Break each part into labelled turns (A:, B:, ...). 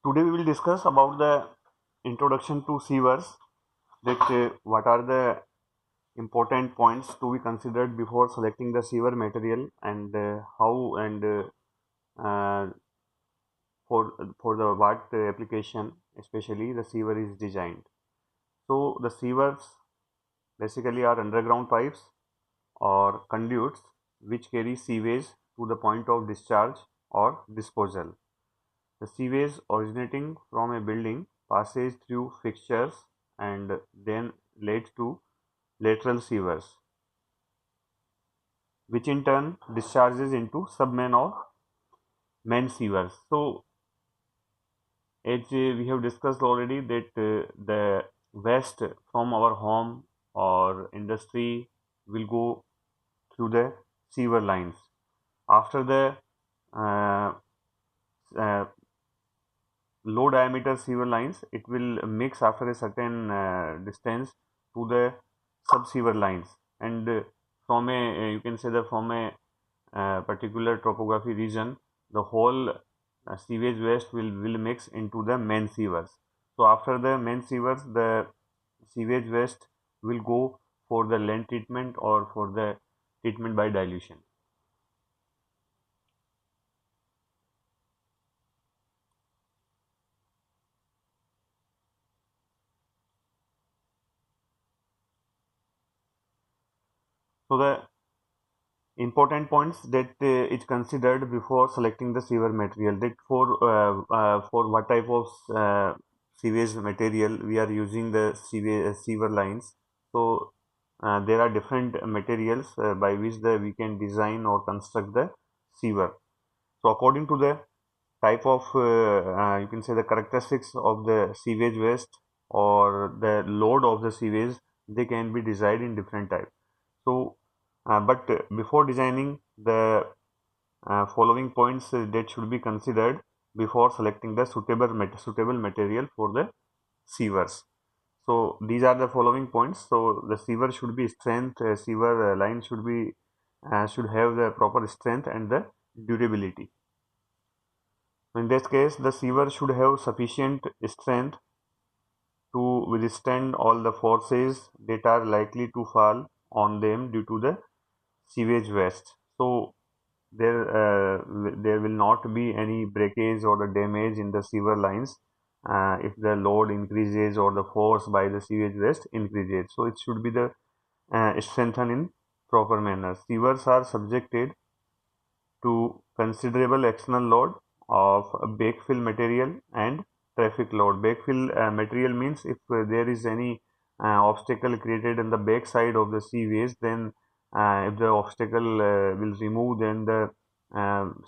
A: Today we will discuss about the introduction to sewers, that what are the important points to be considered before selecting the sewer material, and how and uh, for the what application especially the sewer is designed. So the sewers basically are underground pipes or conduits which carry sewage to the point of discharge or disposal. The sewage originating from a building passes through fixtures and then leads to lateral sewers, which in turn discharges into submain or main sewers. So, as we have discussed already, that the waste from our home or industry will go through the sewer lines. After the uh, uh, low diameter sewer lines, it will mix after a certain distance to the sub sewer lines, and from a you can say that from a particular topography region, the whole sewage waste will mix into the main sewers. So after the main sewers, the sewage waste will go for the land treatment or for the treatment by dilution. So the important points that is considered before selecting the sewer material, that for what type of sewage material we are using the sewer lines. So there are different materials by which we can design or construct the sewer. So according to the type of you can say the characteristics of the sewage waste or the load of the sewage, they can be designed in different types. So but before designing, the following points that should be considered before selecting the suitable material for the sewers. So these are the following points. So the sewer should be strength, sewer line should have the proper strength and the durability. In this case, the sewer should have sufficient strength to withstand all the forces that are likely to fall on them due to the sewage waste. So there will not be any breakage or the damage in the sewer lines if the load increases or the force by the sewage waste increases. So it should be the strengthened in proper manner. Sewers are subjected to considerable external load of backfill material and traffic load. Backfill material means if there is any obstacle created in the back side of the sewage, then if the obstacle will remove, then the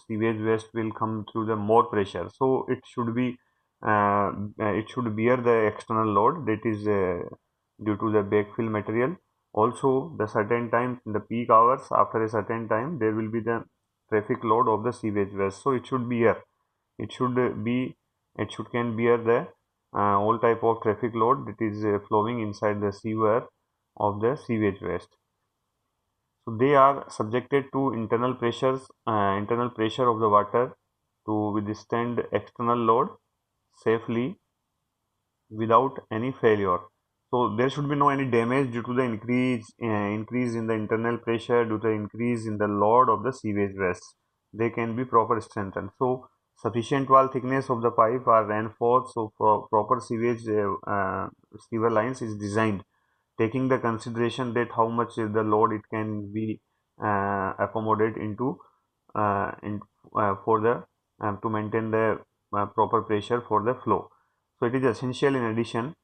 A: sewage waste will come through the more pressure. So it should bear the external load that is due to the backfill material. Also, the certain time in the peak hours, after a certain time, there will be the traffic load of the sewage waste. So it should bear. It should be. It should can bear the all type of traffic load that is flowing inside the sewer of the sewage waste. So they are subjected to internal pressure of the water to withstand external load safely without any failure. So there should be no any damage due to the increase in the internal pressure due to the increase in the load of the sewage waste. They can be proper strengthened. So sufficient wall thickness of the pipe are reinforced. So proper sewer lines is designed, taking the consideration that how much the load it can be accommodate into in for the to maintain the proper pressure for the flow. So it is essential. In addition,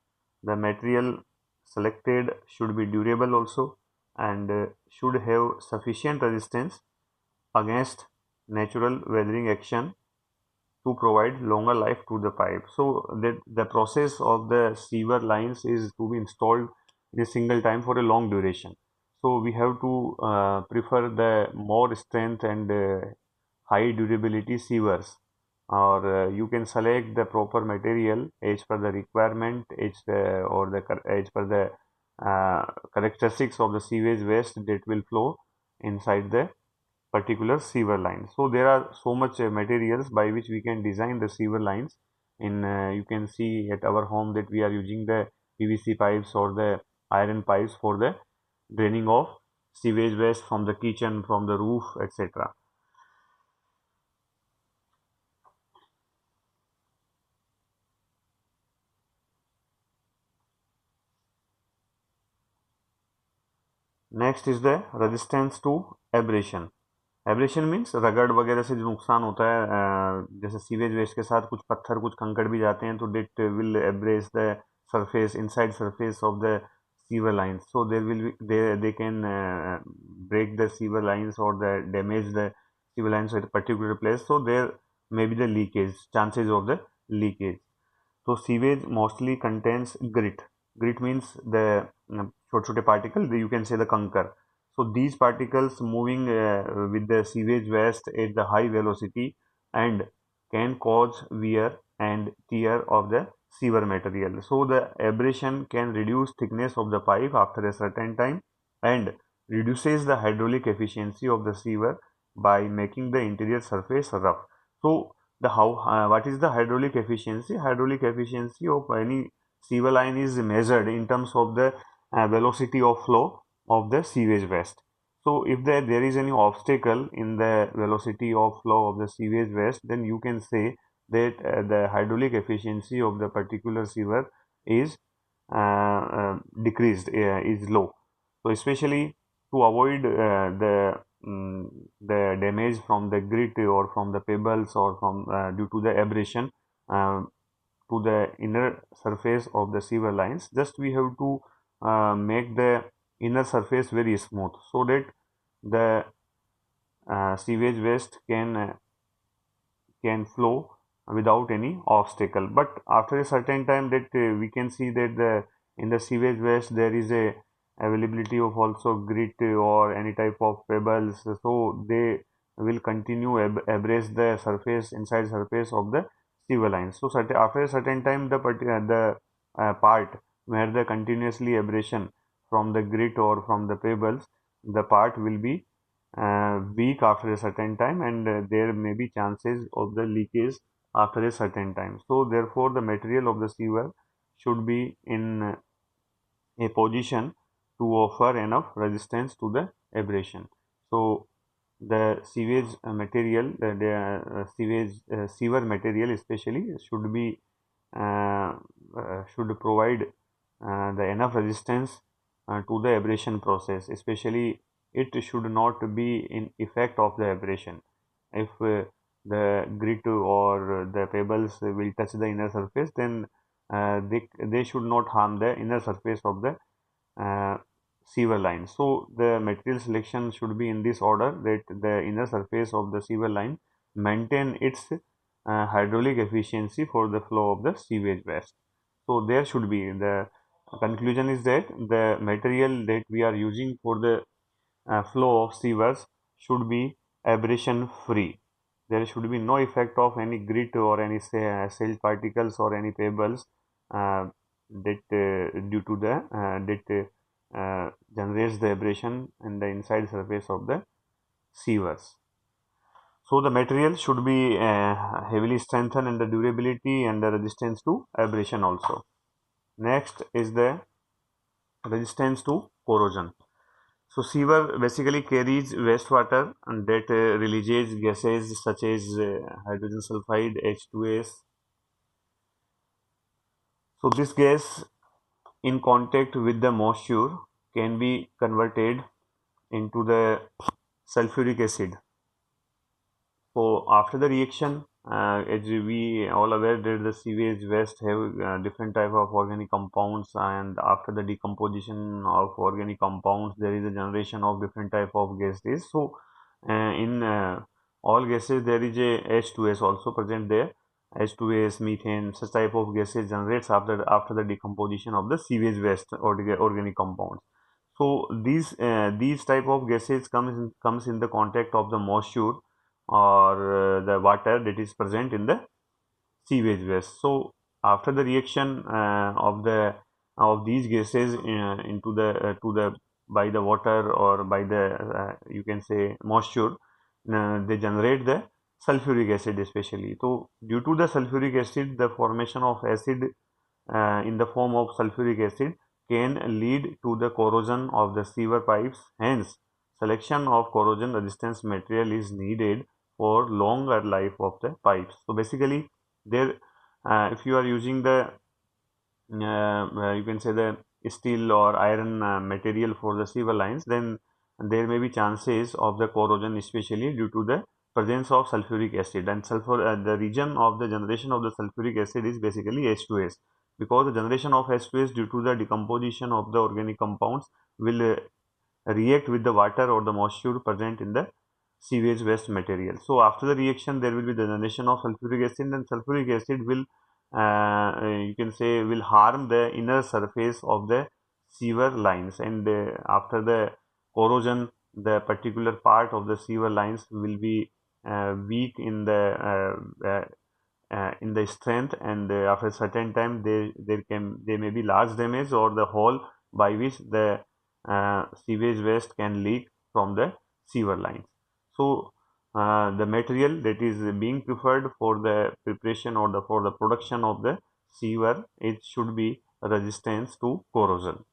A: the material selected should be durable also, and should have sufficient resistance against natural weathering action to provide longer life to the pipe. So that the process of the sewer lines is to be installed in a single time for a long duration. So we have to prefer the more strength and high durability sewers, or you can select the proper material as per the requirement, as per the characteristics of the sewage waste that will flow inside the particular sewer line. So there are so much materials by which we can design the sewer lines in you can see at our home that we are using the PVC pipes or the iron pipes for the draining of sewage waste from the kitchen, from the roof, etc. Next is the resistance to abrasion. Abrasion means रगड़ वगैरह से जो नुकसान होता है, जैसे sewage waste के साथ कुछ पत्थर कुछ कंकड़ भी जाते हैं, तो that will abrade the surface inside surface of the sewer lines, so there will be they can break the sewer lines or the damage the sewer lines at a particular place, so there may be the leakage, chances of the leakage. So sewage mostly contains grit. Grit means the short छोटे particle, you can say the conker. So these particles moving with the sewage waste at the high velocity and can cause wear and tear of the sewer material. So the abrasion can reduce thickness of the pipe after a certain time and reduces the hydraulic efficiency of the sewer by making the interior surface rough. So the how what is the hydraulic efficiency? Hydraulic efficiency of any sewer line is measured in terms of the velocity of flow of the sewage waste. So if there is any obstacle in the velocity of flow of the sewage waste, then you can say that the hydraulic efficiency of the particular sewer is decreased, is low. So especially to avoid the damage from the grit or from the pebbles or from due to the abrasion to the inner surface of the sewer lines, just we have to make the inner surface very smooth so that the sewage waste can flow without any obstacle. But after a certain time that we can see that in the sewage waste there is a availability of also grit or any type of pebbles, so they will continue abrase the surface, inside surface of the sewer line. So after a certain time the part where the continuously abrasion from the grit or from the pebbles, the part will be weak after a certain time, and there may be chances of the leakage after a certain time. So therefore the material of the sewer should be in a position to offer enough resistance to the abrasion. So the sewage material, the sewage sewer material especially should be should provide the enough resistance to the abrasion process, especially it should not be in effect of the abrasion. If the grit or the pebbles will touch the inner surface, then they should not harm the inner surface of the sewer line. So the material selection should be in this order, that the inner surface of the sewer line maintain its hydraulic efficiency for the flow of the sewage waste. So there should be the conclusion is that the material that we are using for the flow of sewers should be abrasion free. There should be no effect of any grit or any silt particles or any pebbles that due to the that generates the abrasion in the inside surface of the sewers. So the material should be heavily strengthened in the durability and the resistance to abrasion also. Next is the resistance to corrosion. So sewer basically carries wastewater and that releases gases such as hydrogen sulfide, H2S. So this gas in contact with the moisture can be converted into the sulfuric acid. So after the reaction, as we all aware that the sewage waste have different type of organic compounds, and after the decomposition of organic compounds, there is a generation of different type of gases. So in all gases, there is a H2S also present there. H2S, methane, such type of gases generates after the decomposition of the sewage waste or organic compounds. So these type of gases comes in the contact of the moisture or the water that is present in the sewage waste. So after the reaction of these gases into the to the by the water or by the you can say moisture, they generate the sulfuric acid especially. So due to the sulfuric acid, the formation of acid in the form of sulfuric acid can lead to the corrosion of the sewer pipes. Hence, selection of corrosion resistance material is needed for longer life of the pipes. So basically, there, if you are using the you can say the steel or iron material for the sewer lines, then there may be chances of the corrosion, especially due to the presence of sulfuric acid. And sulfur, the region of the generation of the sulfuric acid is basically H2S, because the generation of H2S due to the decomposition of the organic compounds will react with the water or the moisture present in the sewage waste material. So after the reaction, there will be the generation of sulfuric acid, and sulfuric acid will you can say will harm the inner surface of the sewer lines, and after the corrosion, the particular part of the sewer lines will be weak in the strength, and after a certain time there may be large damage or the hole by which the sewage waste can leak from the sewer lines. So the material that is being preferred for the preparation or for the production of the sewer, it should be resistance to corrosion.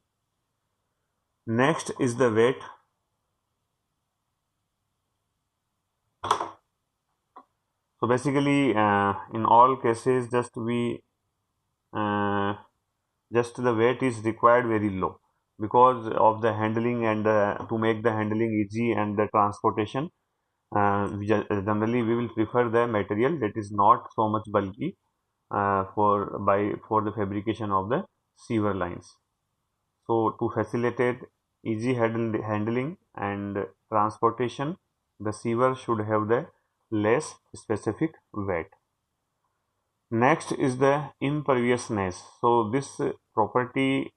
A: Next is the weight. So basically, in all cases, uh, just the weight is required very low, because of the handling, and to make the handling easy and the transportation. Generally, we will prefer the material that is not so much bulky for the fabrication of the sewer lines. So to facilitate easy handling and transportation, the sewer should have the less specific weight. Next is the imperviousness. So this property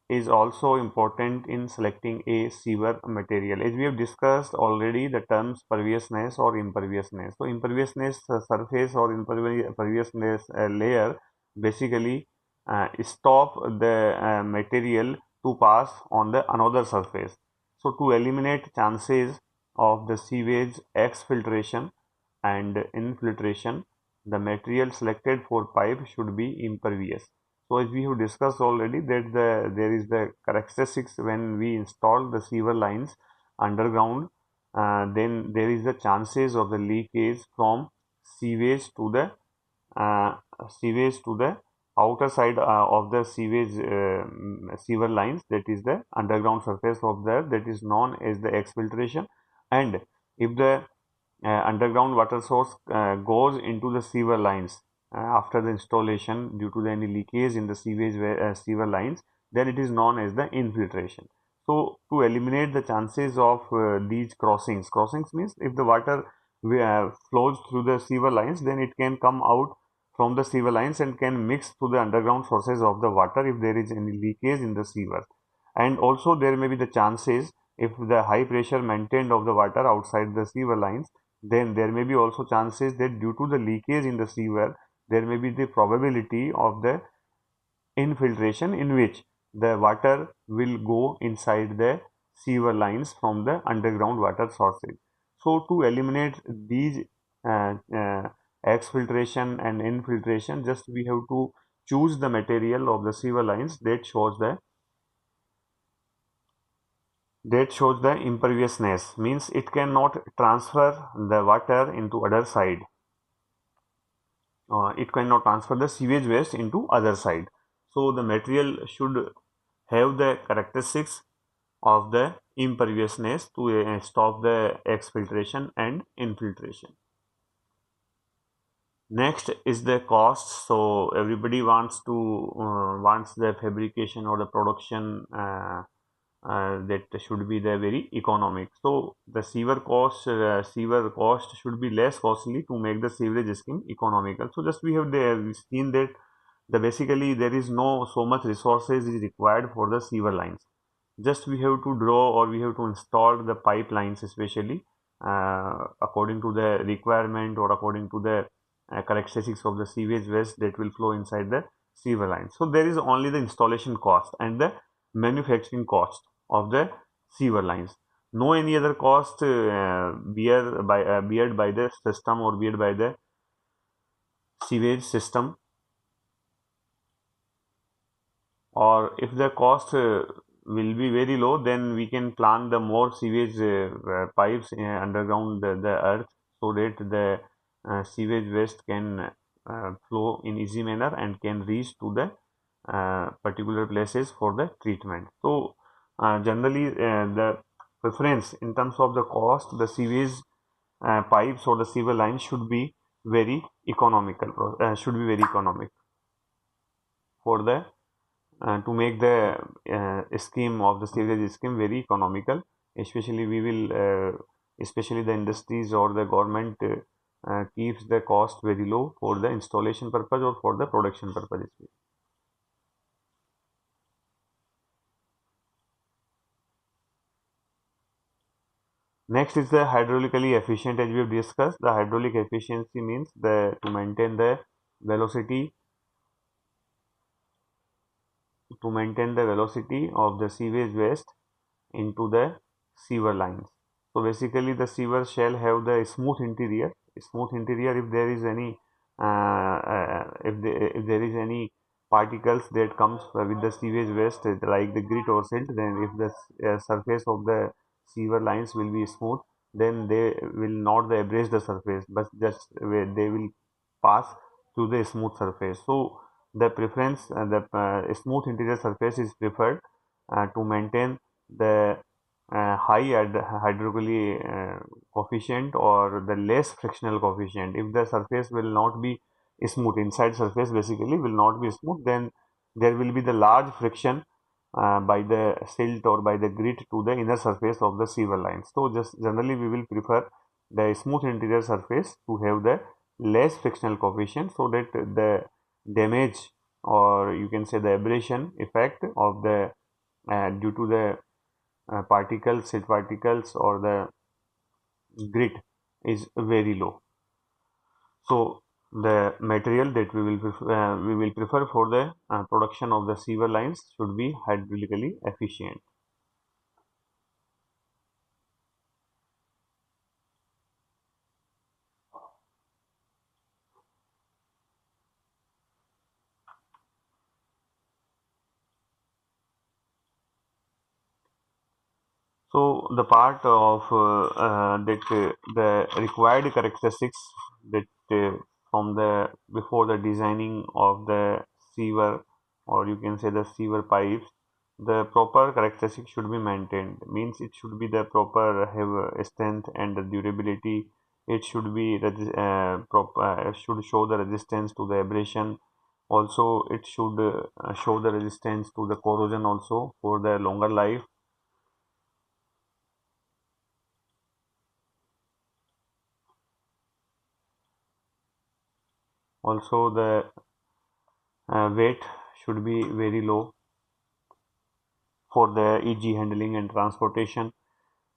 A: is also important in selecting a sewer material. As we have discussed already, the terms perviousness or imperviousness. So imperviousness surface or imperviousness layer basically stop the material to pass on the another surface. So to eliminate chances of the sewage exfiltration and infiltration, the material selected for pipe should be impervious. So as we have discussed already, that there is the characteristics when we install the sewer lines underground, then there is the chances of the leakage from sewage to the uh, outer side of the sewer lines, that is the underground surface of that is known as the exfiltration. And if the underground water source goes into the sewer lines after the installation due to any leakage in the sewer lines, then it is known as the infiltration. So to eliminate the chances of these crossings means if the water flows through the sewer lines, then it can come out from the sewer lines and can mix to the underground sources of the water if there is any leakage in the sewer. And also there may be the chances, if the high pressure maintained of the water outside the sewer lines, then there may be also chances that due to the leakage in the sewer, there may be the probability of the infiltration, in which the water will go inside the sewer lines from the underground water sources. So to eliminate these exfiltration and infiltration, just we have to choose the material of the sewer lines that shows the imperviousness, means it cannot transfer the water into other side. It cannot transfer the sewage waste into other side. So the material should have the characteristics of the imperviousness to stop the exfiltration and infiltration. Next is the cost. So everybody wants the fabrication or the production that should be the very economic. So the sewer cost should be less costly to make the sewerage scheme economical. So just we have seen that basically there is no so much resources is required for the sewer lines. Just we have to draw or we have to install the pipelines, especially according to the requirement or according to the characteristics of the sewage waste that will flow inside the sewer line. So there is only the installation cost and the manufacturing cost of the sewer lines. No any other cost beared by the system or beared by the sewage system, or if the cost will be very low, then we can plant the more sewage pipes underground the earth, so that the sewage waste can flow in easy manner and can reach to the particular places for the treatment. So generally the preference in terms of the cost, the sewage pipes or the sewer lines should be very economical, should be very economic for the to make the scheme of the sewage scheme very economical. Especially we will especially the industries or the government keeps the cost very low for the installation purpose or for the production purpose. Next is the hydraulically efficient. As we have discussed, the hydraulic efficiency means the to maintain the velocity of the sewage waste into the sewer lines. So basically the sewer shall have the smooth interior. Smooth interior, if there is any if there is any particles that comes with the sewage waste like the grit or silt, then if the surface of the sewer lines will be smooth, then they will not abrade the surface, but just they will pass through the smooth surface. So the preference the smooth interior surface is preferred to maintain the high hydraulically coefficient or the less frictional coefficient. If the surface will not be smooth, inside surface basically will not be smooth, then there will be the large friction by the silt or by the grit to the inner surface of the sewer line. So just generally we will prefer the smooth interior surface to have the less frictional coefficient, so that the damage or you can say the abrasion effect of the due to the particles, silt particles or the grit is very low. So the material that we will prefer for the production of the sewer lines should be hydraulically efficient. So the part of that the required characteristics that from the before the designing of the sewer, or you can say the sewer pipes, the proper characteristics should be maintained. Means it should be the proper have strength and the durability. It should be proper should show the resistance to the abrasion. Also, it should show the resistance to the corrosion also for the longer life. Also, the weight should be very low for the easy handling and transportation.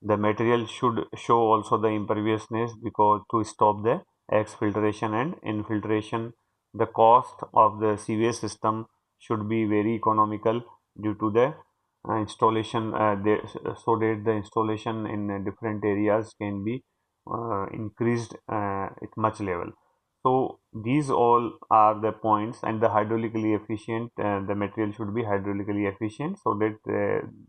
A: The material should show also the imperviousness because to stop the exfiltration and infiltration. The cost of the sewage system should be very economical due to the installation so that the installation in different areas can be increased at much level. So these all are the points, and the hydraulically efficient the material should be hydraulically efficient, so that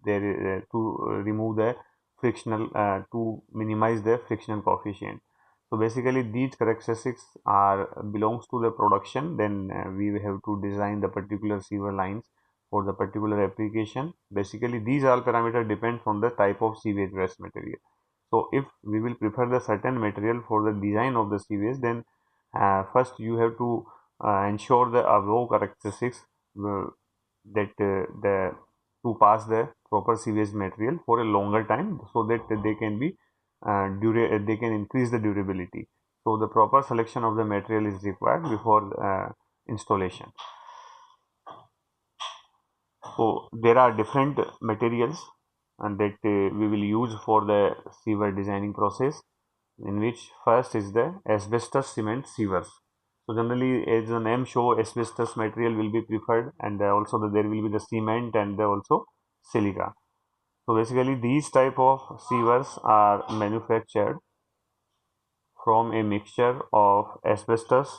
A: there to remove the frictional to minimize the frictional coefficient. So basically these characteristics are belongs to the production. Then we have to design the particular sewer lines for the particular application. Basically these all parameters depend on the type of sewage waste material. So if we will prefer the certain material for the design of the sewage, then first you have to ensure the above characteristics that the to pass the proper sewage material for a longer time, so that they can be they can increase the durability. So the proper selection of the material is required before installation. So there are different materials and that we will use for the sewer designing process, in which first is the asbestos cement sewers. So generally, as the name show, asbestos material will be preferred, and also there will be the cement and also silica. So basically these type of sewers are manufactured from a mixture of asbestos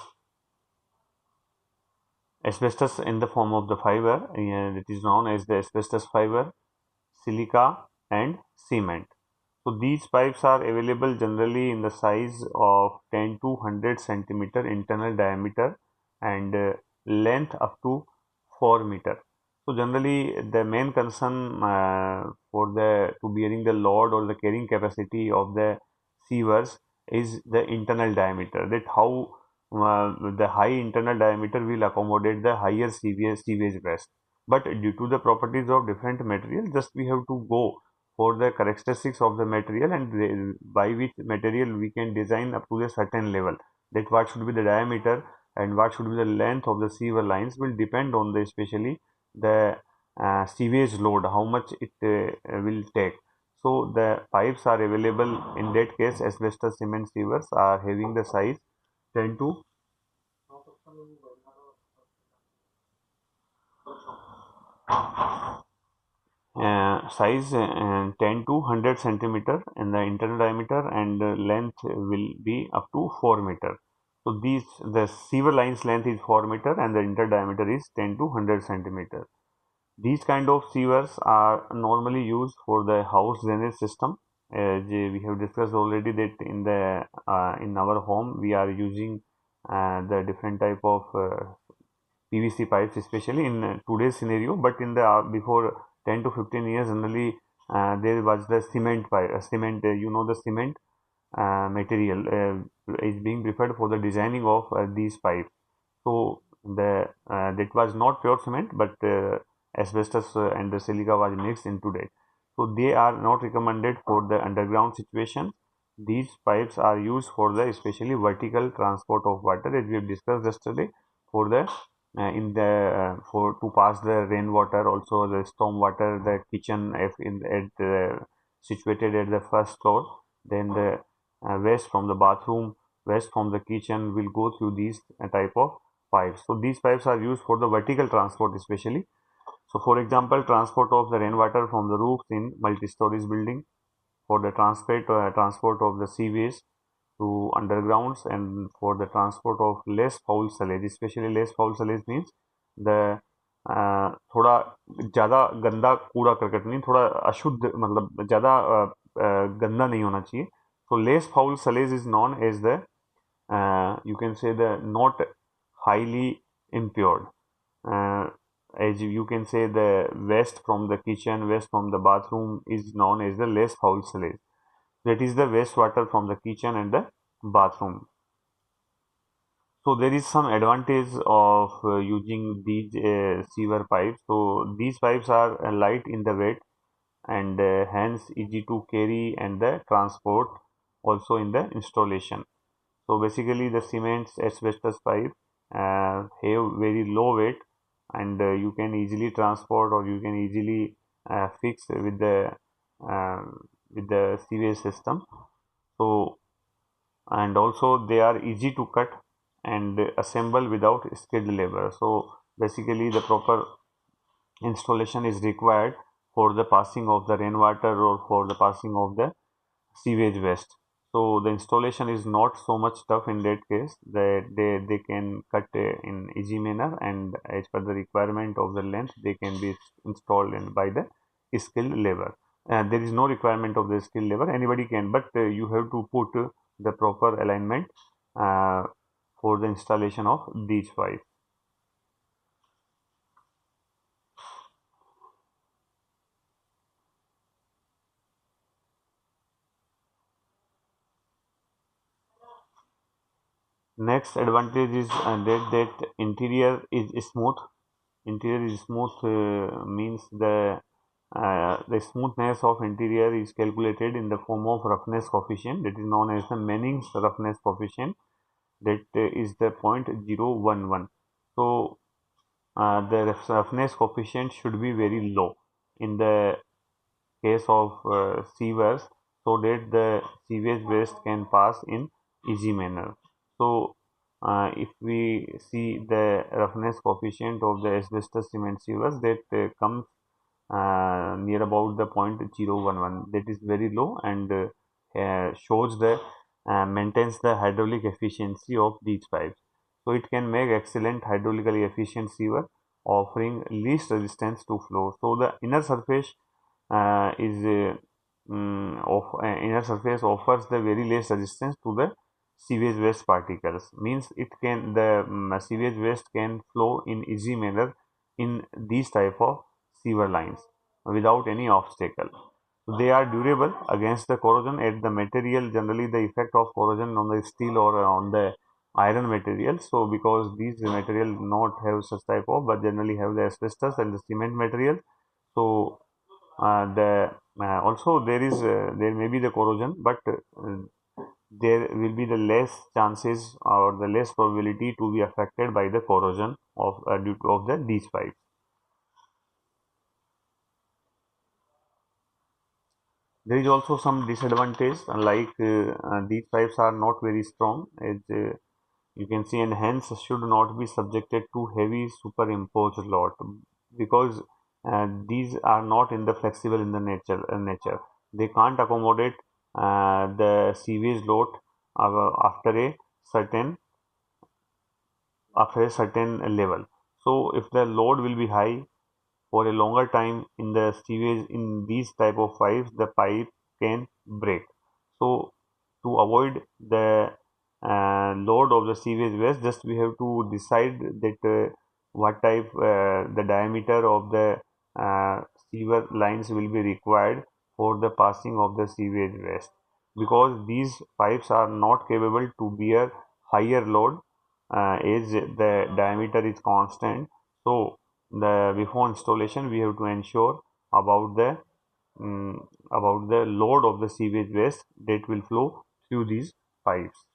A: in the form of the fiber, and it is known as the asbestos fiber, silica and cement. So these pipes are available generally in the size of 10 to 100 centimeter internal diameter and length up to 4 meter. So generally the main concern for the to bearing the load or the carrying capacity of the sewers is the internal diameter, that how the high internal diameter will accommodate the higher sewage waste. But due to the properties of different material, just we have to go for the characteristics of the material, and by which material we can design up to a certain level, that what should be the diameter and what should be the length of the sewer lines will depend on the especially the sewage load, how much it will take. So the pipes are available in that case. Asbestos cement sewers are having the size 10 to size 10 to 100 centimeter in the internal diameter, and length will be up to 4 meter. So these the sewer lines length is 4 meter and the internal diameter is 10 to 100 centimeter. These kind of sewers are normally used for the house drainage system. As we have discussed already that in our home we are using the different type of PVC pipes, especially in today's scenario. But in the before 10 to 15 years, generally there was the cement pipe, cement. The cement material is being preferred for the designing of these pipes. So the that was not pure cement, but asbestos and the silica was mixed into that. So they are not recommended for the underground situation. These pipes are used for the especially vertical transport of water, as we have discussed yesterday, for the in the for to pass the rainwater, also the storm water, the kitchen if in at situated at the first floor, then the waste from the bathroom, waste from the kitchen will go through these type of pipes. So these pipes are used for the vertical transport especially. So for example, transport of the rainwater from the roofs in multi-stories building, for the transport of the sewage to undergrounds, and for the transport of less foul sludge, especially less foul sludge means the थोड़ा ज़्यादा गंदा कूड़ा करकट नहीं, थोड़ा अशुद्ध, मतलब ज़्यादा गंदा नहीं होना चाहिए. So less foul sludge is known as the you can say the not highly impure. As you can say the waste from the kitchen, waste from the bathroom is known as the less foul sludge. That is the wastewater from the kitchen and the bathroom. So there is some advantage of using these sewer pipes. So these pipes are light in the weight and hence easy to carry and the transport, also in the installation. So basically the cements asbestos pipe have very low weight, and you can easily transport or you can easily fix uh, with the sewage system. So and also they are easy to cut and assemble without skilled labor. So basically the proper installation is required for the passing of the rainwater or for the passing of the sewage waste. So the installation is not so much tough in that case, that they can cut in easy manner, and as per the requirement of the length they can be installed in by the skilled labor. There is no requirement of the skilled labor, anybody can, but you have to put the proper alignment uh, for the installation of these pipes. Next advantage is that interior is smooth. Interior is smooth means the smoothness of interior is calculated in the form of roughness coefficient, that is known as the Manning's roughness coefficient, that is the 0.011. So the roughness coefficient should be very low in the case of sewers, so that the sewage waste can pass in easy manner. So if we see the roughness coefficient of the asbestos cement sewers, that comes near about the 0.011, that is very low, and shows the maintains the hydraulic efficiency of these pipes. So it can make excellent hydraulically efficient sewer, offering least resistance to flow. So the inner surface is of inner surface offers the very less resistance to the sewage waste particles. Means it can the sewage waste can flow in easy manner in these type of sewer lines without any obstacle. They are durable against the corrosion at the material. Generally, the effect of corrosion on the steel or on the iron material. So, because these material not have such type of, but generally have the asbestos and the cement material. So, the also there may be the corrosion, but there will be the less chances or the less probability to be affected by the corrosion of due to of the these pipes. There is also some disadvantage, like these pipes are not very strong, as you can see, and hence should not be subjected to heavy superimposed load, because these are not in the flexible in the nature. They can't accommodate the sewage load after a certain level. So if the load will be high for a longer time in the sewage in these type of pipes, the pipe can break. So to avoid the load of the sewage waste, just we have to decide that what type the diameter of the uh, sewer lines will be required for the passing of the sewage waste, because these pipes are not capable to bear higher load as the diameter is constant. So the before installation we have to ensure about the load of the sewage waste that will flow through these pipes.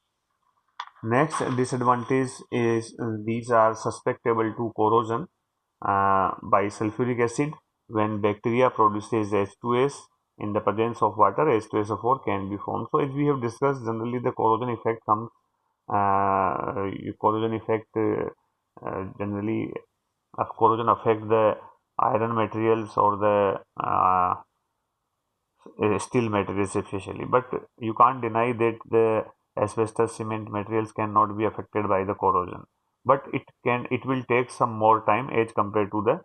A: Next disadvantage is these are susceptible to corrosion by sulfuric acid. When bacteria produces H2S in the presence of water, H2SO4 can be formed. So as we have discussed, generally the corrosion effect comes corrosion effect generally corrosion affect the iron materials or the steel materials especially, but you can't deny that the asbestos cement materials cannot be affected by the corrosion, but it will take some more time as compared to the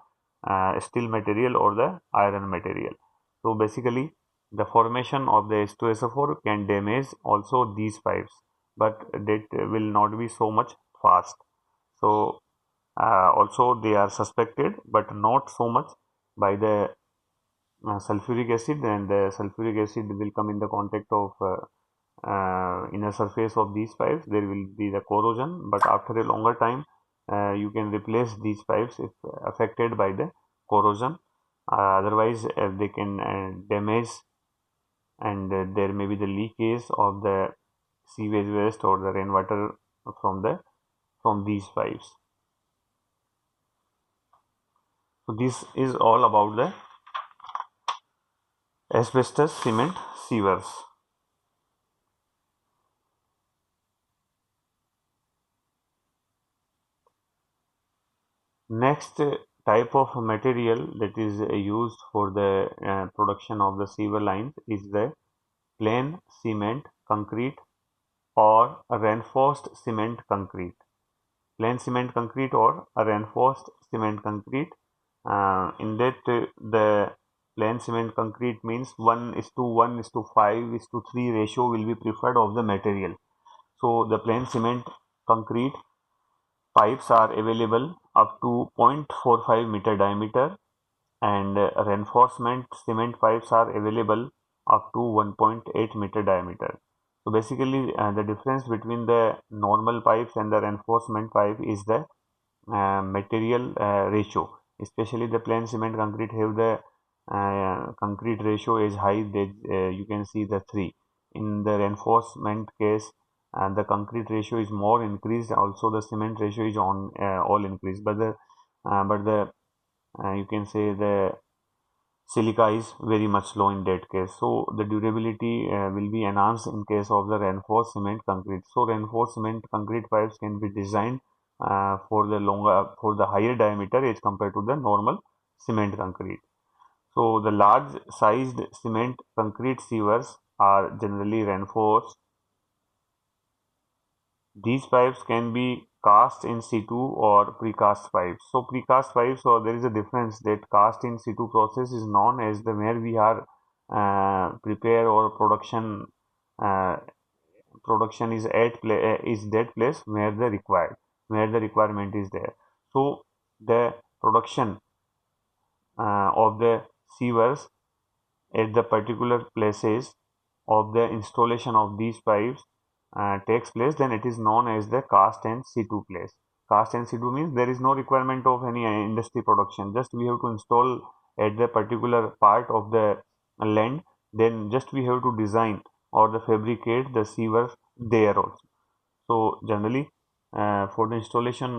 A: steel material or the iron material. So basically the formation of the H2SO4 can damage also these pipes, but that will not be so much fast. So also they are suspected but not so much by the sulfuric acid, and the sulfuric acid will come in the contact of inner surface of these pipes. There will be the corrosion, but after a longer time you can replace these pipes if affected by the corrosion. Otherwise they can damage, and there may be the leakage of the sewage waste or the rainwater from these pipes. So this is all about the asbestos cement sewers. Next type of material that is used for the production of the sewer lines is the plain cement concrete or reinforced cement concrete. Plain cement concrete or reinforced cement concrete. In that the plain cement concrete means 1:1:5:3 ratio will be preferred of the material. So the plain cement concrete pipes are available up to 0.45 meter diameter, and reinforcement cement pipes are available up to 1.8 meter diameter. So basically the difference between the normal pipes and the reinforcement pipe is the material ratio. Especially the plain cement concrete have the concrete ratio is high, that you can see the 3. In the reinforcement case the concrete ratio is more increased, also the cement ratio is on all increased, but the you can say the silica is very much low in that case. So the durability will be enhanced in case of the reinforced cement concrete. So reinforced cement concrete pipes can be designed for the higher diameter as compared to the normal cement concrete. So the large sized cement concrete sievers are generally reinforced. These pipes can be cast in situ or precast pipes. So precast pipes, or there is a difference that cast in situ process is known as the where we are prepare or uh, production is is that place where the requirement is there. So the production of the sievers at the particular places of the installation of these pipes takes place, then it is known as the cast and situ place. Cast and situ means there is no requirement of any industry production, just we have to install at the particular part of the land, then just we have to design or the fabricate the sievers there also. So generally, for the installation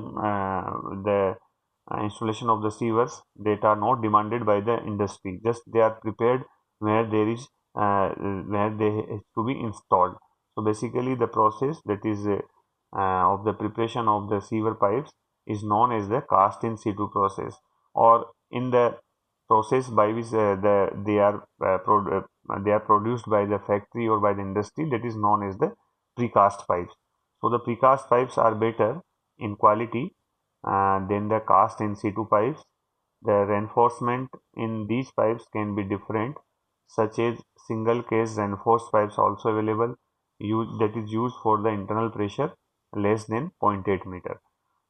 A: of the sievers that are not demanded by the industry, just they are prepared where there is where they have to be installed. So basically, the process that is of the preparation of the sewer pipes is known as the cast in situ process, or in the process by which they are produced by the factory or by the industry, that is known as the precast pipes. So the precast pipes are better in quality than the cast in situ pipes. The reinforcement in these pipes can be different, such as single case reinforced pipes also available, that is used for the internal pressure less than 0.8 meter.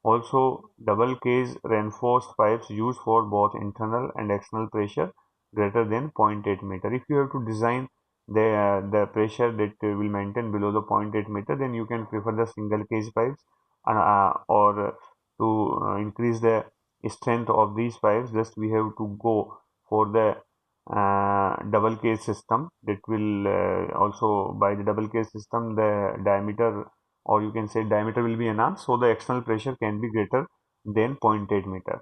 A: Also, double case reinforced pipes used for both internal and external pressure greater than 0.8 meter. If you have to design the pressure that will maintain below the 0.8 meter, then you can prefer the single case pipes, or to increase the strength of these pipes, just we have to go for the double case system. That will also, by the double case system, the diameter, or you can say diameter, will be enhanced, so the external pressure can be greater than 0.8 meter.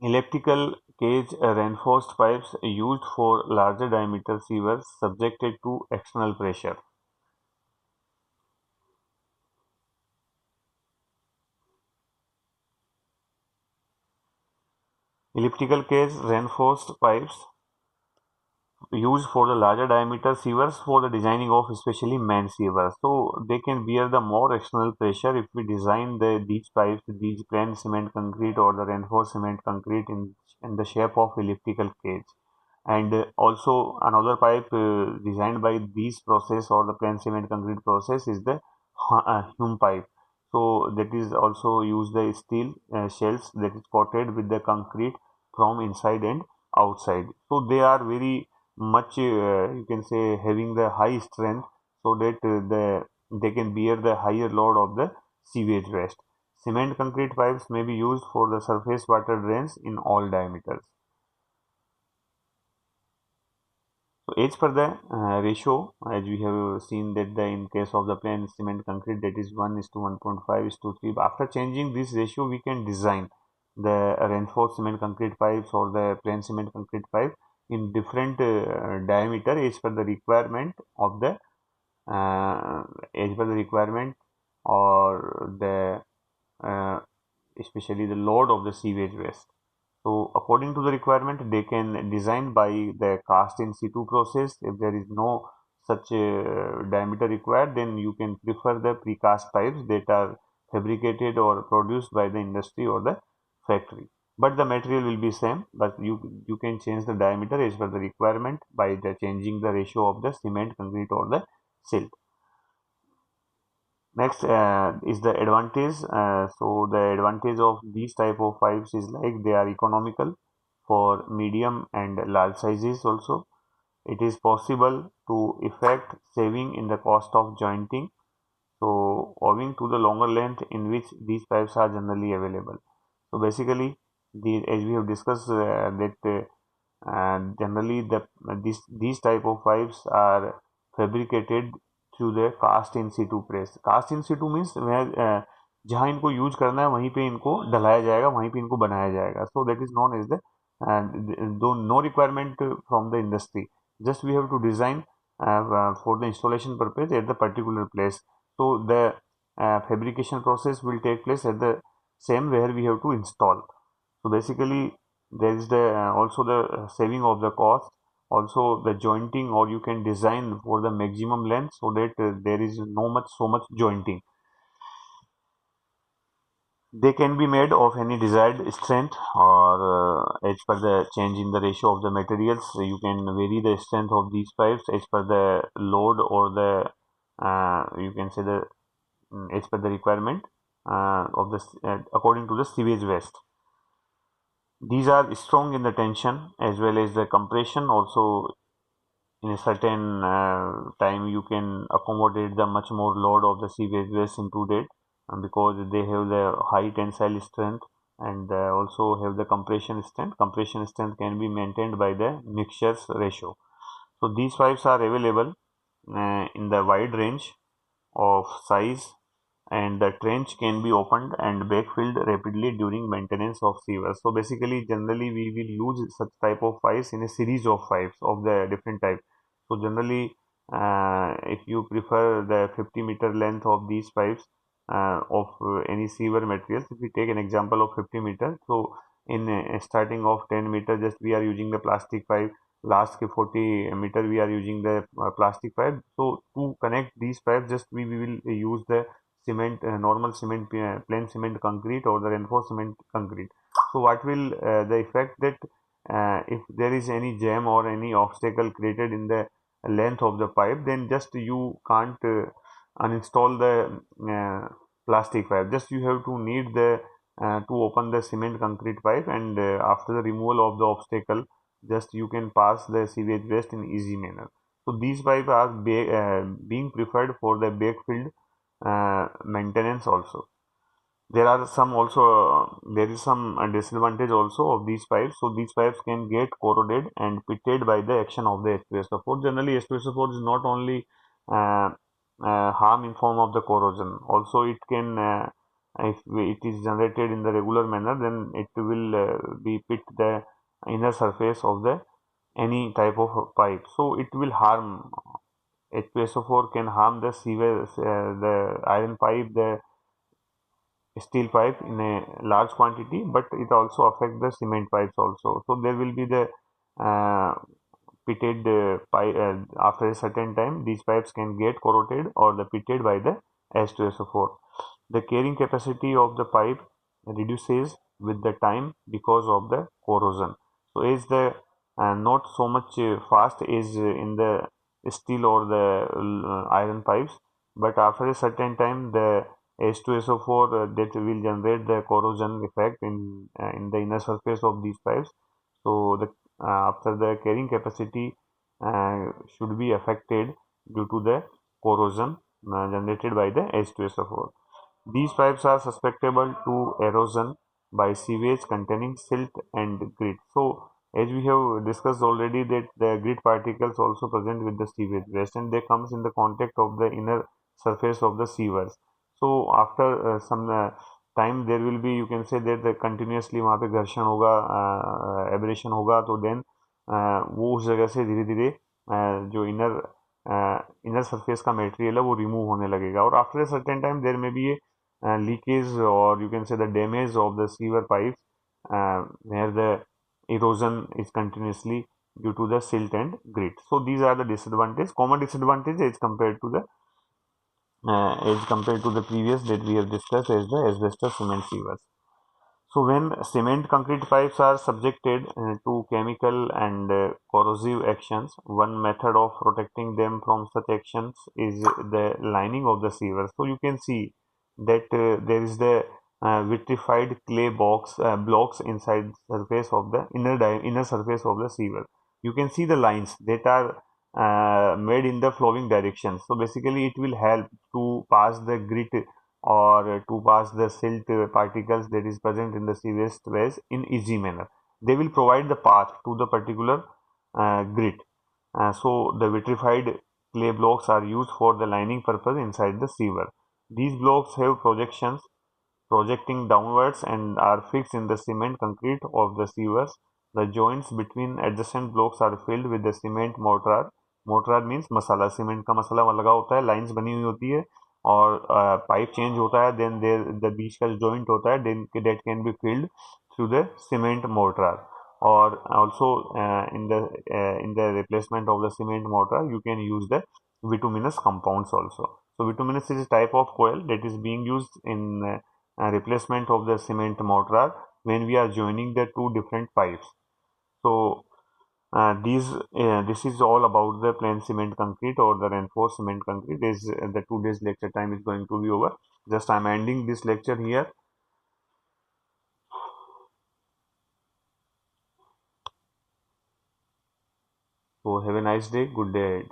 A: Elliptical cage reinforced pipes used for larger diameter sievers subjected to external pressure. Elliptical cage reinforced pipes used for the larger diameter sievers for the designing of especially man sievers. So they can bear the more external pressure if we design these pipes, these plain cement concrete or the reinforced cement concrete in the shape of elliptical cage. And also another pipe designed by these process or the plain cement concrete process is the Hume pipe. So that is also use the steel shells that is coated with the concrete from inside and outside. So they are very much you can say having the high strength, so that they can bear the higher load of the sewage waste. Cement concrete pipes may be used for the surface water drains in all diameters. So as per the ratio, as we have seen that in case of the plain cement concrete, that is 1 is to 1.5 is to 3. After changing this ratio, we can design the reinforced cement concrete pipes or the plain cement concrete pipe in different diameter as per the requirement of the as per the requirement, or the uh, especially the load of the sewage waste. So according to the requirement, they can design by the cast in situ process. If there is no such diameter required, then you can prefer the precast pipes that are fabricated or produced by the industry or the factory. But the material will be same, but you can change the diameter as per the requirement by the changing the ratio of the cement, concrete or the silt. Next is the advantage. So the advantage of these type of pipes is like they are economical for medium and large sizes also. It is possible to effect saving in the cost of jointing, so owing to the longer length in which these pipes are generally available. So basically, as we have discussed that generally these type of pipes are fabricated through the cast in situ press. Cast in situ means where जहाँ इनको use करना है वहीं पे इनको डलाया जाएगा, वहीं पे इनको बनाया जाएगा. So that is known as the though no requirement from the industry. Just we have to design for the installation purpose at the particular place. So the fabrication process will take place at the same where we have to install. So basically, There is the also the saving of the cost, also the jointing, or you can design for the maximum length so that there is so much jointing. They can be made of any desired strength, or as per the change in the ratio of the materials. You can vary the strength of these pipes as per the load, or the you can say the as per the requirement of the according to the sewage waste. These are strong in the tension as well as the compression. Also, in a certain time, you can accommodate the much more load of the sewage waste into that, because they have the high tensile strength, and also have the compression strength. Compression strength can be maintained by the mixtures ratio. So these pipes are available in the wide range of size, and the trench can be opened and backfilled rapidly during maintenance of sewers. So basically, generally we will use such type of pipes in a series of pipes of the different type. So generally, if you prefer the 50-meter length of these pipes of any sewer materials, if we take an example of 50 meters, so in starting of 10 meter, just we are using the plastic pipe. Last 40 meter, we are using the plastic pipe. So to connect these pipes, just we will use the cement, normal cement, plain cement concrete, or the reinforced cement concrete. So what will the effect that if there is any jam or any obstacle created in the length of the pipe, then just you can't uninstall the plastic pipe. Just you have to need the to open the cement concrete pipe, and after the removal of the obstacle, just you can pass the sewage waste in easy manner. So these pipes are being preferred for the backfilled maintenance also. There are some also there is some disadvantage also of these pipes. So these pipes can get corroded and pitted by the action of the H2SO4. Generally, H2SO4 is not only uh, harm in form of the corrosion. Also, it can if it is generated in the regular manner, then it will be pit the inner surface of the any type of pipe. So it will harm. H2SO4 can harm the sewage, the iron pipe, the steel pipe in a large quantity, but it also affect the cement pipes also. So there will be the uh, pitted pipe after a certain time. These pipes can get corroded or the pitted by the H2SO4. The carrying capacity of the pipe reduces with the time because of the corrosion. So as the not so much fast as in the steel or the iron pipes, but after a certain time the H2SO4 that will generate the corrosion effect in the inner surface of these pipes. So the after the carrying capacity should be affected due to the corrosion generated by the H2SO4. These pipes are susceptible to erosion by sewage containing silt and grit. So, as we have discussed already, that the grit particles also present with the sewage waste, and they comes in the contact of the inner surface of the sewers. So, after some time, there will be, you can say that the continuously वहाँ पे घर्षण होगा, abrasion होगा, तो then वो उस जगह से धीरे धीरे जो इनर सरफेस का मटेरियल है वो रिमूव होने लगेगा, और after a certain time there में भी leakage, or you can say the damage of the sewer pipes where the erosion is continuously due to the silt and grit. So these are the disadvantages, common disadvantages as compared to the previous that we have discussed as the asbestos cement sewers. So when cement concrete pipes are subjected to chemical and corrosive actions, one method of protecting them from such actions is the lining of the sewer. So you can see that there is the vitrified clay blocks inside surface of the inner surface of the sewer. You can see the lines that are made in the flowing direction. So basically, it will help to pass the grit or to pass the silt particles that is present in the sewage waste in easy manner. They will provide the path to the particular grit. So the vitrified clay blocks are used for the lining purpose inside the sewer. These blocks have projections projecting downwards and are fixed in the cement concrete of the sewers. The joints between adjacent blocks are filled with the cement mortar. Mortar means masala, cement का मसाला लगा होता है, lines बनी हुई होती है, और pipe change होता है, देन देर द बीच का जो जॉइंट होता है, then that can be filled through the cement mortar. or also in the replacement of the cement mortar, you can use the bituminous compounds also. So bituminous is a type of coil that is being used in replacement of the cement mortar when we are joining the two different pipes. So this is all about the plain cement concrete or the reinforced cement concrete. The 2 days lecture time is going to be over. Just I'm ending this lecture here. So have a nice day. Good day ahead.